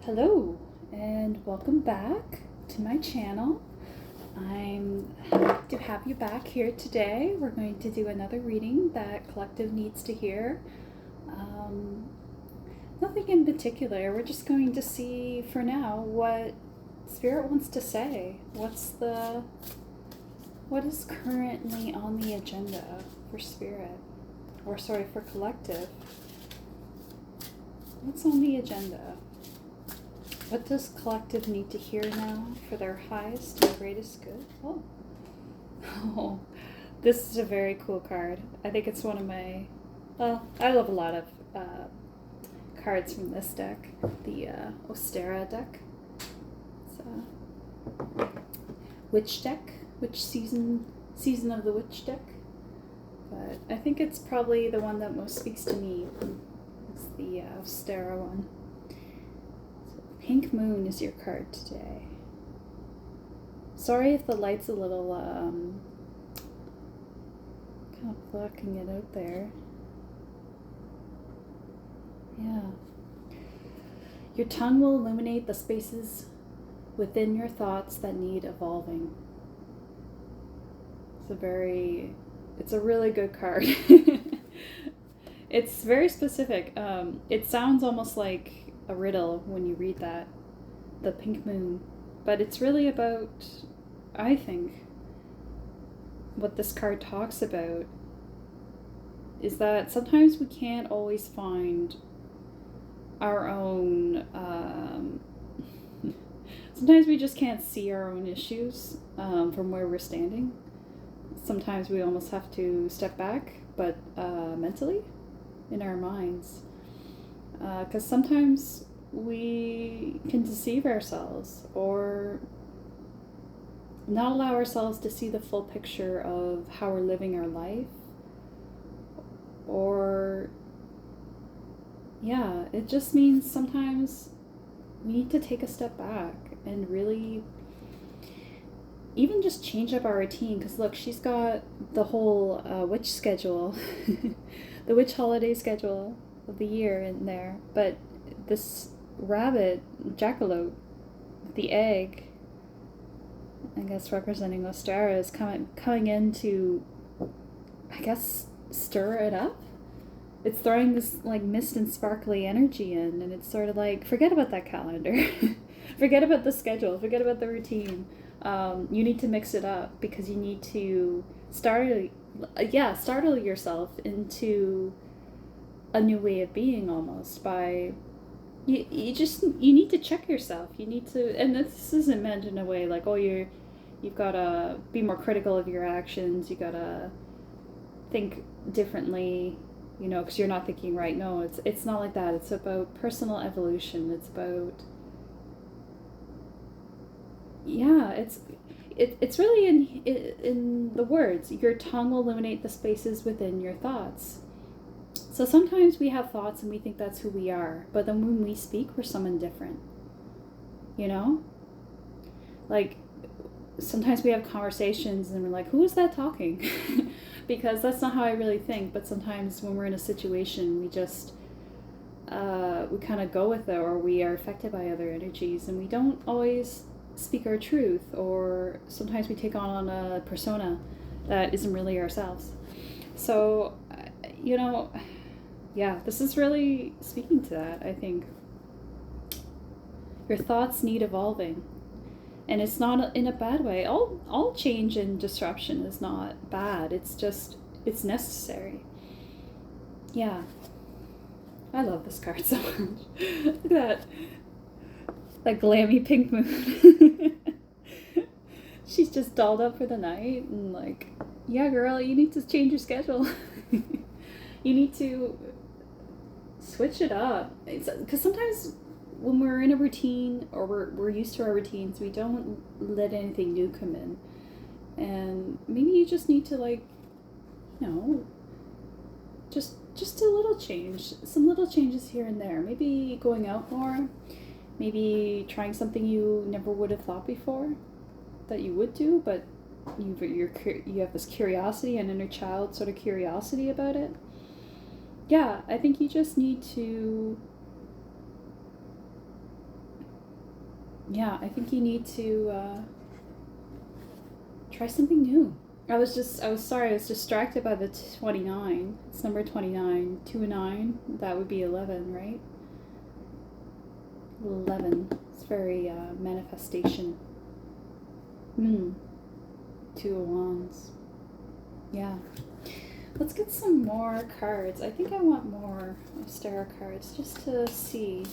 Hello and welcome back to my channel. I'm happy to have you back here today. We're going to do another reading that Collective needs to hear. Nothing in particular. We're just going to see for now what Spirit wants to say. What is currently on the agenda for Spirit? Or sorry, for Collective. What's on the agenda? What does Collective need to hear now for their highest and greatest good? Oh, this is a very cool card. I think it's one of my, I love a lot of cards from this deck, the Ostera deck. It's a witch deck, season of the witch deck. But I think it's probably the one that most speaks to me. It's the Ostera one. Pink Moon is your card today. Sorry if the light's a little kind of blocking it out there. Yeah. Your tongue will illuminate the spaces within your thoughts that need evolving. It's a really good card. It's very specific. It sounds almost like a riddle when you read that, the pink moon, but it's really about, I think, what this card talks about is that sometimes we can't always find our own, sometimes we just can't see our own issues from where we're standing. Sometimes we almost have to step back, but mentally, in our minds. Because sometimes we can deceive ourselves or not allow ourselves to see the full picture of how we're living our life. Or, yeah, it just means sometimes we need to take a step back and really even just change up our routine. Because look, she's got the whole witch schedule, the witch holiday schedule of the year in there, but this rabbit jackalope, the egg, I guess representing Ostara, is coming in to, I guess, stir it up. It's throwing this like mist and sparkly energy in, and it's sort of like, forget about that calendar, forget about the schedule, forget about the routine. You need to mix it up because you need to startle yourself into a new way of being, almost by you need to check yourself. You need to, and this isn't meant in a way like, oh, you've got to be more critical of your actions, you got to think differently, because you're not thinking right. No, it's not like that. It's about personal evolution. It's about, yeah, it's really in the words. Your tongue will illuminate the spaces within your thoughts. So sometimes we have thoughts and we think that's who we are, but then when we speak, we're someone different. Like sometimes we have conversations and we're like, who is that talking? Because that's not how I really think. But sometimes when we're in a situation, we just we kind of go with it, or we are affected by other energies, and we don't always speak our truth, or sometimes we take on a persona that isn't really ourselves. So, yeah, this is really speaking to that, I think. Your thoughts need evolving. And it's not in a bad way. All change and disruption is not bad. It's just, it's necessary. Yeah. I love this card so much. Look at that. That glammy pink moon. She's just dolled up for the night and like, yeah, girl, you need to change your schedule. You need to switch it up. Because sometimes when we're in a routine, or we're used to our routines, we don't let anything new come in. And maybe you just need to, like, just a little change. Some little changes here and there. Maybe going out more. Maybe trying something you never would have thought before that you would do, but you have this curiosity, an inner child sort of curiosity about it. Yeah, I think you just need to yeah, I think you need to try something new. I was sorry, I was distracted by the 29. It's number 29. 2 and 9, that would be 11, right? 11. It's very manifestation. 2 of Wands. Yeah. Let's get some more cards. I think I want more Ostara cards just to see.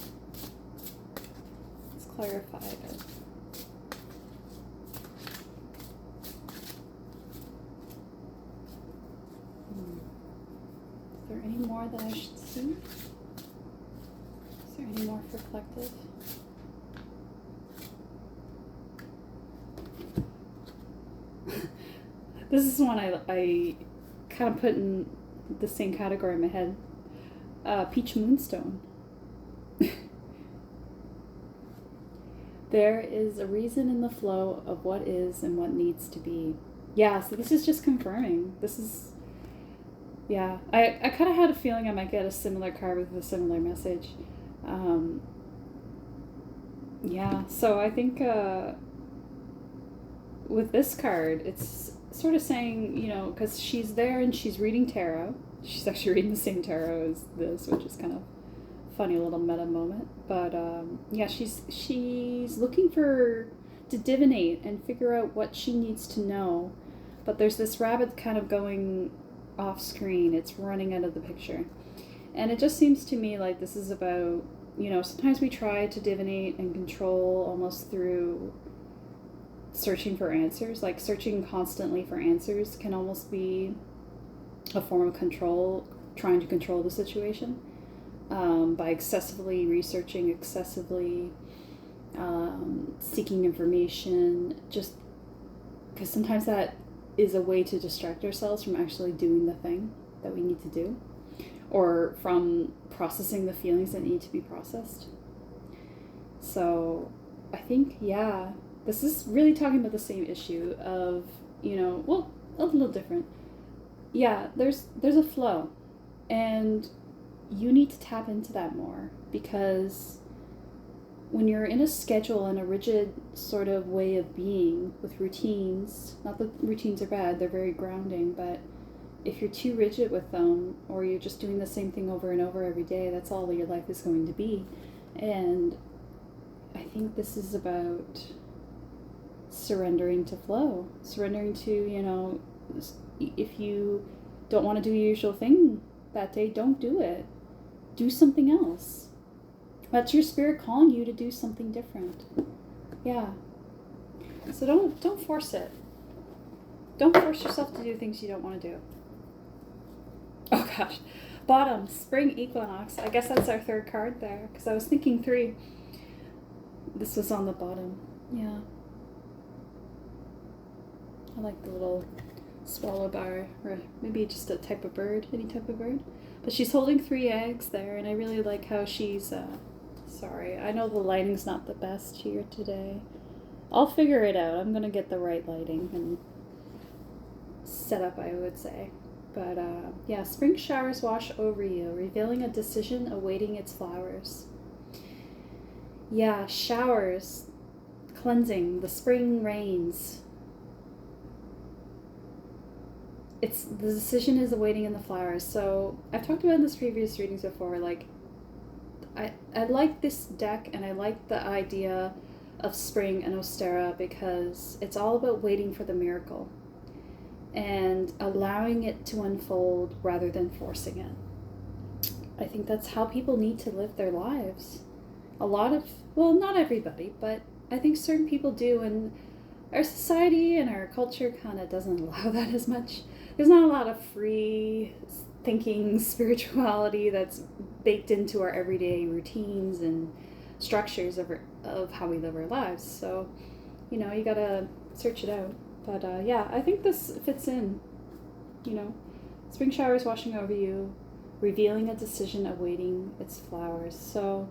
Let's clarify it. Is there any more that I should see? Is there any more for collective? This is one I kind of put in the same category in my head. Peach Moonstone. There is a reason in the flow of what is and what needs to be. Yeah, so this is just confirming. This is, yeah. I kind of had a feeling I might get a similar card with a similar message. Yeah, so I think with this card, it's sort of saying, you know, because she's there and she's reading tarot. She's actually reading the same tarot as this, which is kind of funny little meta moment. But yeah, she's looking to divinate and figure out what she needs to know. But there's this rabbit kind of going off screen. It's running out of the picture. And it just seems to me like this is about, you know, sometimes we try to divinate and control almost through searching for answers. Like searching constantly for answers can almost be a form of control, trying to control the situation by excessively researching, excessively seeking information, just because sometimes that is a way to distract ourselves from actually doing the thing that we need to do, or from processing the feelings that need to be processed. So I think, yeah, this is really talking about the same issue of, you know, well, a little different. Yeah, there's a flow, and you need to tap into that more, because when you're in a schedule and a rigid sort of way of being with routines, not that routines are bad, they're very grounding, but if you're too rigid with them, or you're just doing the same thing over and over every day, that's all your life is going to be. And I think this is about surrendering to flow, surrendering to, you know, if you don't want to do your usual thing that day, don't do it. Do something else. That's your spirit calling you to do something different. Yeah. So don't force it. Don't force yourself to do things you don't want to do. Oh gosh. Bottom, spring equinox. I guess that's our third card there, because I was thinking 3. This was on the bottom. Yeah. I like the little swallow bar, or maybe just a type of bird, any type of bird. But she's holding 3 eggs there, and I really like how she's, sorry, I know the lighting's not the best here today. I'll figure it out. I'm gonna get the right lighting and setup, I would say. But yeah, spring showers wash over you, revealing a decision awaiting its flowers. Yeah, showers, cleansing, the spring rains. It's the decision is awaiting in the flowers. So I've talked about in this previous readings before, like I like this deck, and I like the idea of spring and Ostara, because it's all about waiting for the miracle and allowing it to unfold rather than forcing it. I think that's how people need to live their lives. A lot of, well, not everybody, but I think certain people do, and our society and our culture kind of doesn't allow that as much. There's not a lot of free thinking spirituality that's baked into our everyday routines and structures of how we live our lives. So, you know, you gotta search it out. But yeah, I think this fits in. You know, spring showers washing over you, revealing a decision awaiting its flowers. So,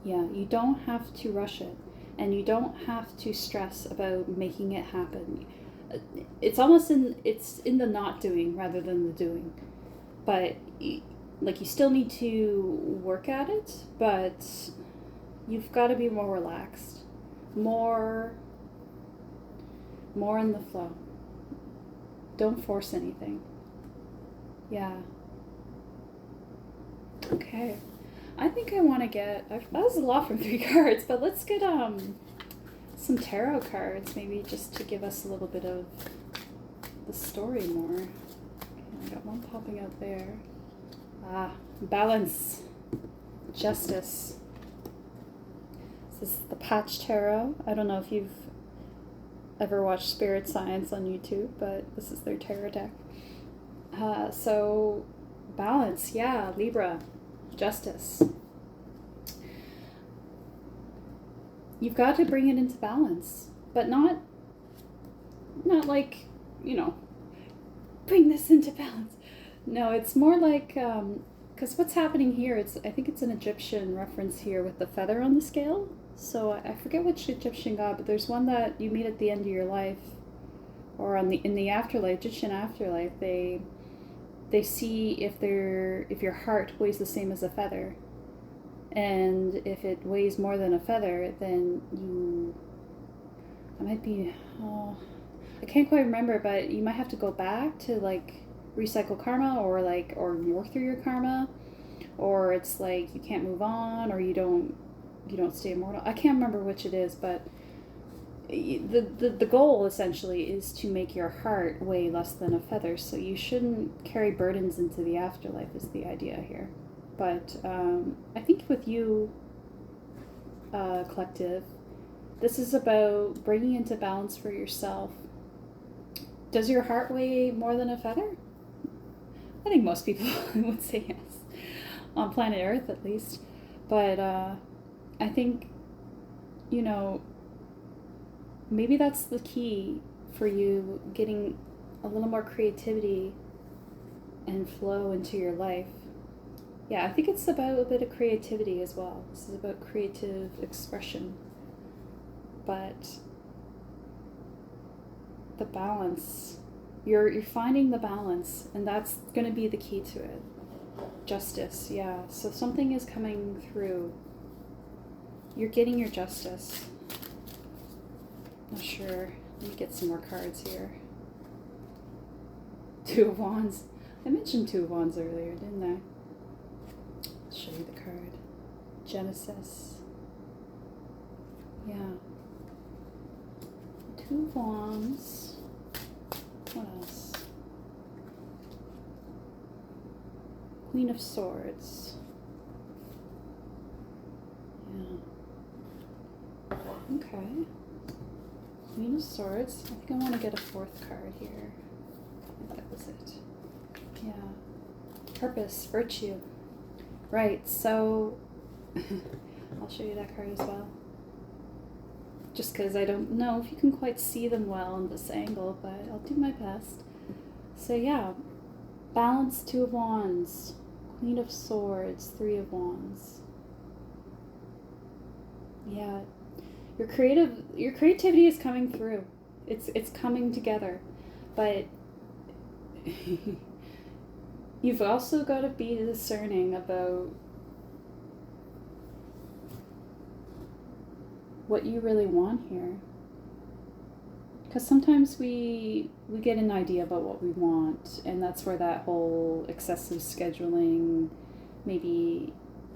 yeah, you don't have to rush it, and you don't have to stress about making it happen. It's almost it's in the not doing rather than the doing. But like, you still need to work at it, but You've got to be more relaxed, more in the flow. Don't force anything. Yeah. Okay. I think I want to get. That was a lot from 3 cards, but let's get some tarot cards, maybe just to give us a little bit of the story more. Okay, I got one popping out there. Balance, justice. This is the Patch Tarot. I don't know if you've ever watched Spirit Science on YouTube, but this is their tarot deck. So, balance, yeah, Libra, justice. You've got to bring it into balance, but not like, bring this into balance. No, it's more like, because what's happening here, I think it's an Egyptian reference here with the feather on the scale. So I forget which Egyptian god, but there's one that you meet at the end of your life, or in the afterlife, Egyptian afterlife. They see if your heart weighs the same as a feather, and if it weighs more than a feather, then I can't quite remember, but you might have to go back to like recycle karma, or work through your karma, or it's like you can't move on, or you don't stay immortal. I can't remember which it is, but the goal essentially is to make your heart weigh less than a feather, so you shouldn't carry burdens into the afterlife is the idea here. But I think with you, collective, this is about bringing into balance for yourself. Does your heart weigh more than a feather? I think most people would say yes, on planet Earth at least. But I think, maybe that's the key for you, getting a little more creativity and flow into your life. Yeah, I think it's about a bit of creativity as well. This is about creative expression. But the balance, you're finding the balance, and that's going to be the key to it. Justice, yeah. So something is coming through. You're getting your justice. Not sure. Let me get some more cards here. 2 of Wands. I mentioned 2 of Wands earlier, didn't I? I'll show you the card. Genesis. Yeah. 2 of Wands. What else? Queen of Swords. Yeah. Okay. Queen of Swords. I think I want to get a 4th card here. That was it. Yeah. Purpose, virtue. Right, so I'll show you that card as well. Just because I don't know if you can quite see them well in this angle, but I'll do my best. So yeah, balance, 2 of Wands, Queen of Swords, 3 of Wands. Yeah, your creativity is coming through. It's coming together, but you've also got to be discerning about what you really want here. Because sometimes we get an idea about what we want, and that's where that whole excessive scheduling, maybe,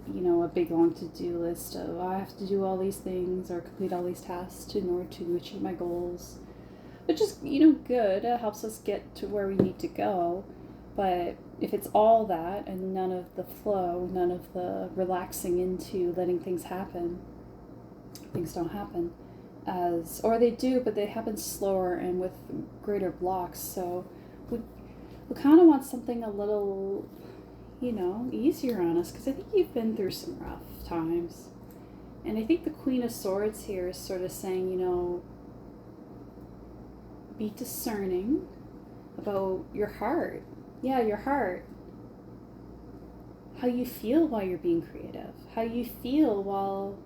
a big long to-do list of, I have to do all these things or complete all these tasks in order to achieve my goals, which is, good. It helps us get to where we need to go. But if it's all that and none of the flow, none of the relaxing into letting things happen, things don't happen or they do, but they happen slower and with greater blocks. So we kind of want something a little, easier on us, because I think you've been through some rough times. And I think the Queen of Swords here is sort of saying, be discerning about your heart. Yeah, your heart. How you feel while you're being creative. How you feel while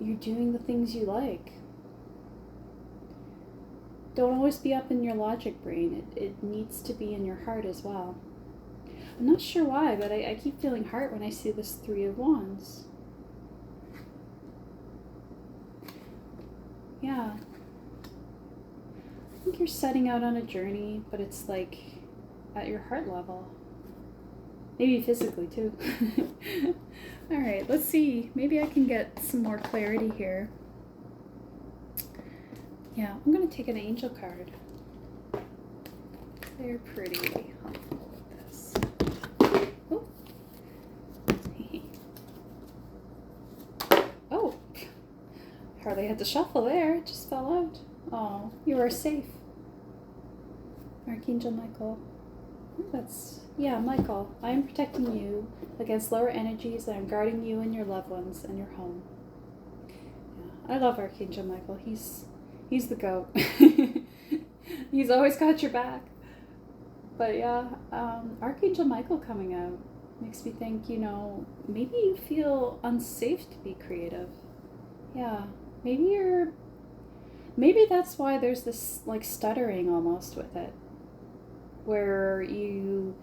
you're doing the things you like. Don't always be up in your logic brain. It needs to be in your heart as well. I'm not sure why, but I keep feeling heart when I see this 3 of Wands. Yeah. I think you're setting out on a journey, but it's like at your heart level. Maybe physically too. All right, let's see. Maybe I can get some more clarity here. Yeah, I'm going to take an angel card. They're pretty helpful with this. Oh. Oh. Hardly had to shuffle there. It just fell out. Oh, you are safe. Archangel Michael. Yeah, Michael, I am protecting you against lower energies. I am guarding you and your loved ones and your home. Yeah, I love Archangel Michael. He's the goat. He's always got your back. But yeah, Archangel Michael coming out makes me think, maybe you feel unsafe to be creative. Yeah, maybe that's why there's this like stuttering almost with it, where you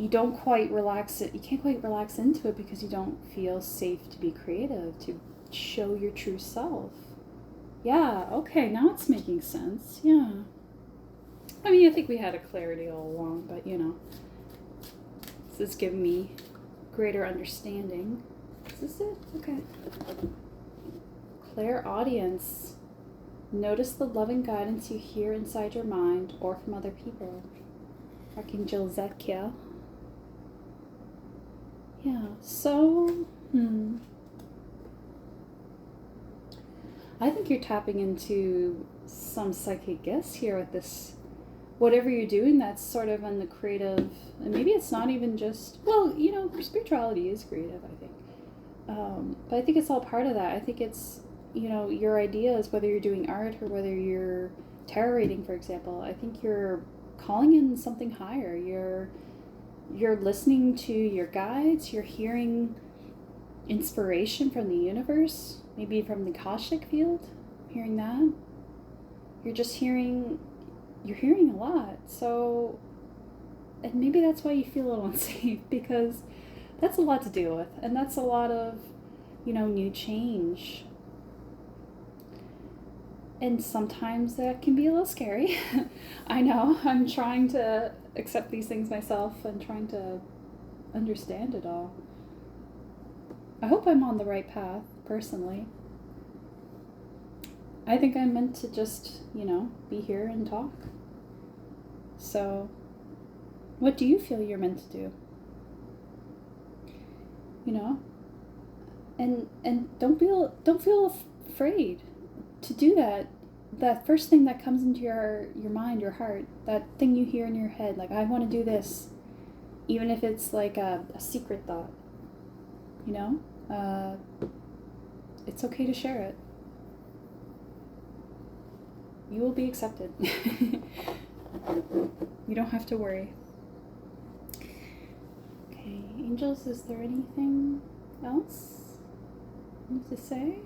don't quite relax it. You can't quite relax into it because you don't feel safe to be creative, to show your true self. Yeah, okay, now it's making sense. Yeah. I mean, I think we had a clarity all along, but this is giving me greater understanding. Is this it? Okay. Clairaudience. Notice the loving guidance you hear inside your mind or from other people. Archangel Zekiel. Yeah, so, I think you're tapping into some psychic gifts here with this. Whatever you're doing, that's sort of in the creative, and maybe it's not even just, spirituality is creative, I think. But I think it's all part of that. I think it's, your ideas, whether you're doing art or whether you're tarot reading, for example, I think you're calling in something higher. You're listening to your guides, you're hearing inspiration from the universe, maybe from the Akashic field, hearing that. You're hearing a lot. So, and maybe that's why you feel a little unsafe, because that's a lot to deal with, and that's a lot of, new change. And sometimes that can be a little scary. I know, I'm trying to accept these things myself and trying to understand it all. I hope I'm on the right path, personally. I think I'm meant to just, be here and talk. So, what do you feel you're meant to do? And don't feel afraid to do that. That first thing that comes into your mind, your heart, that thing you hear in your head, like, I want to do this, even if it's like a secret thought, it's okay to share it. You will be accepted. You don't have to worry. Okay, angels, is there anything else you need to say?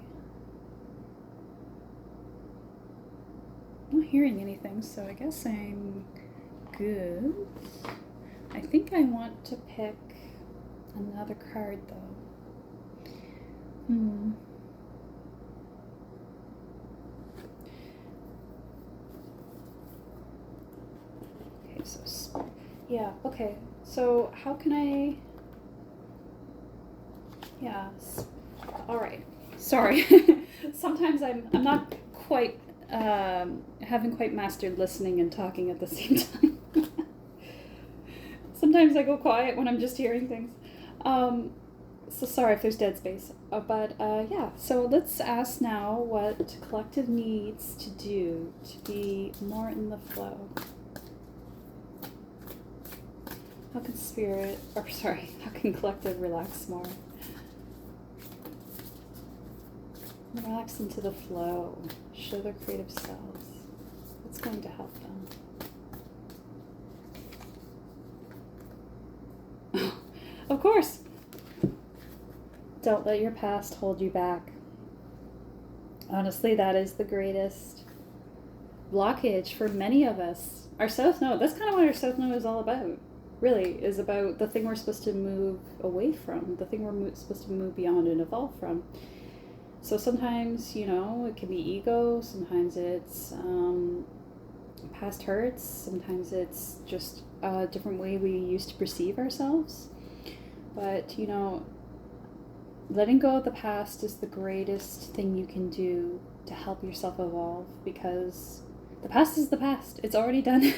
I'm not hearing anything, so I guess I'm good. I think I want to pick another card, though. Okay, so, yeah, okay. So how can I, all right. Sorry. Sometimes I'm not quite, haven't quite mastered listening and talking at the same time. Sometimes I go quiet when I'm just hearing things. So sorry if there's dead space. But so let's ask now what collective needs to do to be more in the flow. How can collective relax more? Relax into the flow. Show their creative selves. What's going to help them? Of course. Don't let your past hold you back. Honestly, that is the greatest blockage for many of us. Our South Node, that's kind of what our South Node is all about. Really, is about the thing we're supposed to move away from, the thing we're supposed to move beyond and evolve from. So sometimes, you know, it can be ego, sometimes it's past hurts, sometimes it's just a different way we used to perceive ourselves. But, you know, letting go of the past is the greatest thing you can do to help yourself evolve, because the past is the past. It's already done.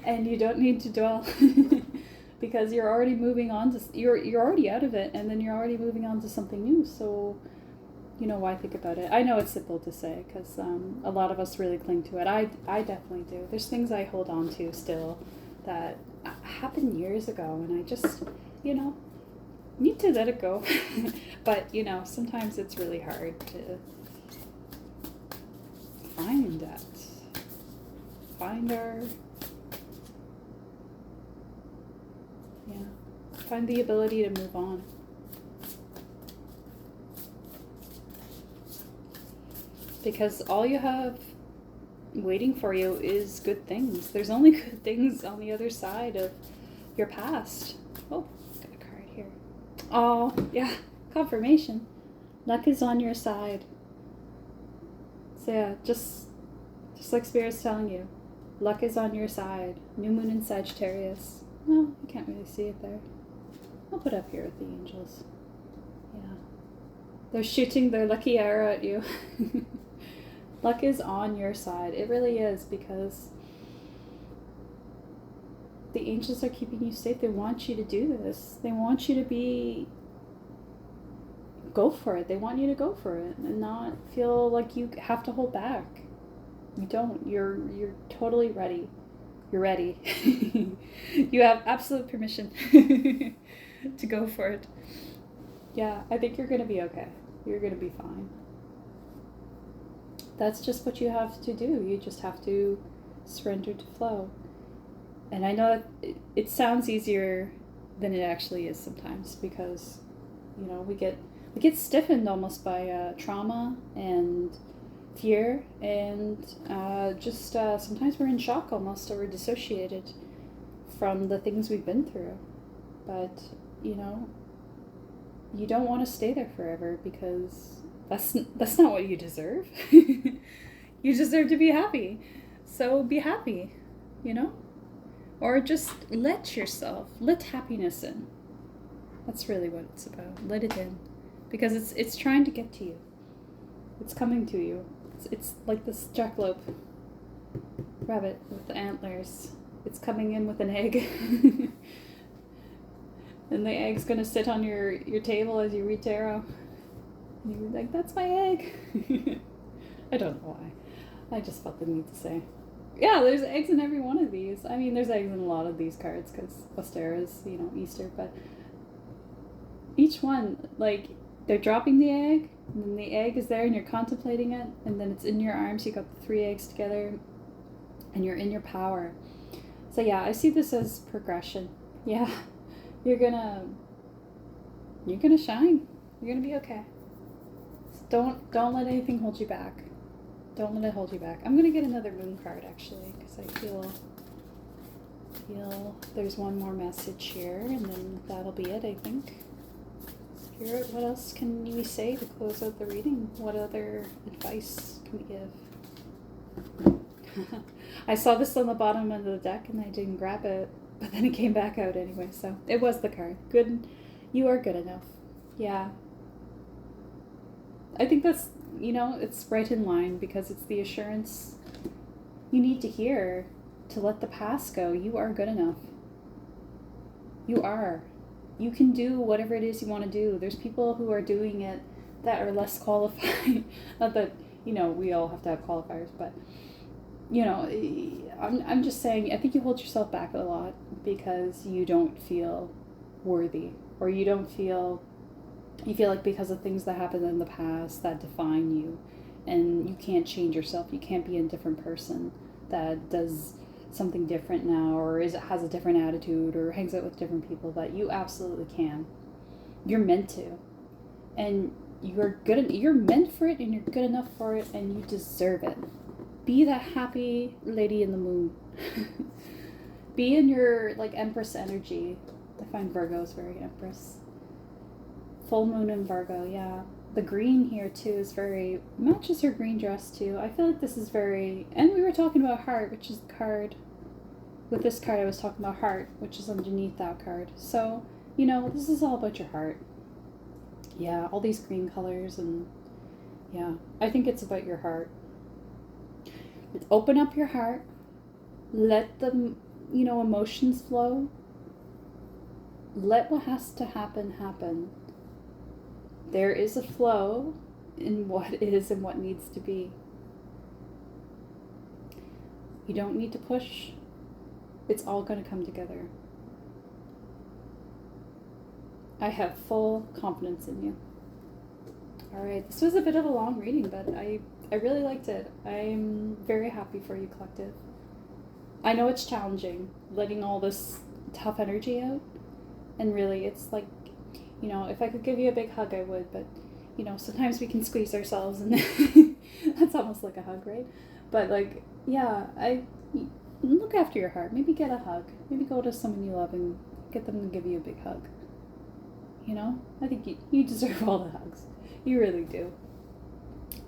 And you don't need to dwell because you're already moving on to you're already out of it, and then you're already moving on to something new. So, you know, why think about it? I know it's simple to say because a lot of us really cling to it. I definitely do. There's things I hold on to still that happened years ago, and I just, you know, need to let it go. But, you know, sometimes it's really hard to find that. Find our, find the ability to move on. Because all you have waiting for you is good things. There's only good things on the other side of your past. Oh, got a card here. Oh, yeah, confirmation. Luck is on your side. So yeah, just like Spirit's telling you, luck is on your side. New moon in Sagittarius. Well, you can't really see it there. I'll put it up here with the angels. Yeah. They're shooting their lucky arrow at you. Luck is on your side. It really is, because the angels are keeping you safe. They want you to do this. They want you to go for it. They want you to go for it and not feel like you have to hold back. You don't. You're totally ready. You're ready. You have absolute permission to go for it. Yeah, I think you're going to be okay. You're going to be fine. That's just what you have to do. You just have to surrender to flow. And I know it sounds easier than it actually is sometimes, because, you know, we get stiffened almost by trauma and fear, and sometimes we're in shock almost, or we're dissociated from the things we've been through. But, you know, you don't want to stay there forever, because that's not what you deserve. You deserve to be happy. So be happy, you know? Or just let happiness in. That's really what it's about. Let it in. Because it's trying to get to you. It's coming to you. It's like this jackalope rabbit with the antlers. It's coming in with an egg. And the egg's gonna sit on your table as you read tarot. And you're like, that's my egg. I don't know why. I just felt the need to say. Yeah, there's eggs in every one of these. I mean, there's eggs in a lot of these cards because Ostara is, you know, Easter. But each one, like, they're dropping the egg, and then the egg is there and you're contemplating it, and then it's in your arms. You got the 3 eggs together, and you're in your power. So yeah, I see this as progression. Yeah, you're gonna shine. You're gonna be okay. So don't let anything hold you back. Don't let it hold you back. I'm gonna get another moon card actually, because I feel there's one more message here, and then that'll be it, I think. Spirit, what else can we say to close out the reading? What other advice can we give? I saw this on the bottom of the deck and I didn't grab it, but then it came back out anyway, so it was the card. Good, you are good enough. Yeah. I think that's, you know, it's right in line, because it's the assurance you need to hear to let the past go. You are good enough. You are. You can do whatever it is you want to do. There's people who are doing it that are less qualified. Not that, you know, we all have to have qualifiers, but, you know, I'm just saying, I think you hold yourself back a lot because you don't feel worthy, or you feel like because of things that happened in the past that define you, and you can't change yourself. You can't be a different person that does something different now, or has a different attitude, or hangs out with different people. But you absolutely can. You're meant to, and you're meant for it, and you're good enough for it, and you deserve it. Be that happy lady in the moon. Be in your, like, Empress energy. I find Virgo is very Empress. Full moon in Virgo, yeah. The green here too is very matches her green dress too. I feel like this is very, and we were talking about heart, which is the card. With this card, I was talking about heart, which is underneath that card. So, you know, this is all about your heart. Yeah, all these green colors, and yeah, I think it's about your heart. Open up your heart, let the, you know, emotions flow. Let what has to happen happen. There is a flow in what is and what needs to be. You don't need to push. It's all going to come together. I have full confidence in you. All right, this was a bit of a long reading, but I really liked it. I'm very happy for you, Collective. I know it's challenging, letting all this tough energy out. And really, it's like, you know, if I could give you a big hug, I would. But, you know, sometimes we can squeeze ourselves, and that's almost like a hug, right? But, like, yeah, look after your heart. Maybe get a hug. Maybe go to someone you love and get them to give you a big hug. You know? I think you deserve all the hugs. You really do.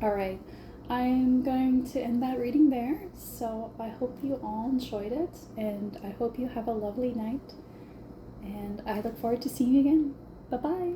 All right. I'm going to end that reading there. So I hope you all enjoyed it, and I hope you have a lovely night. And I look forward to seeing you again. Bye-bye.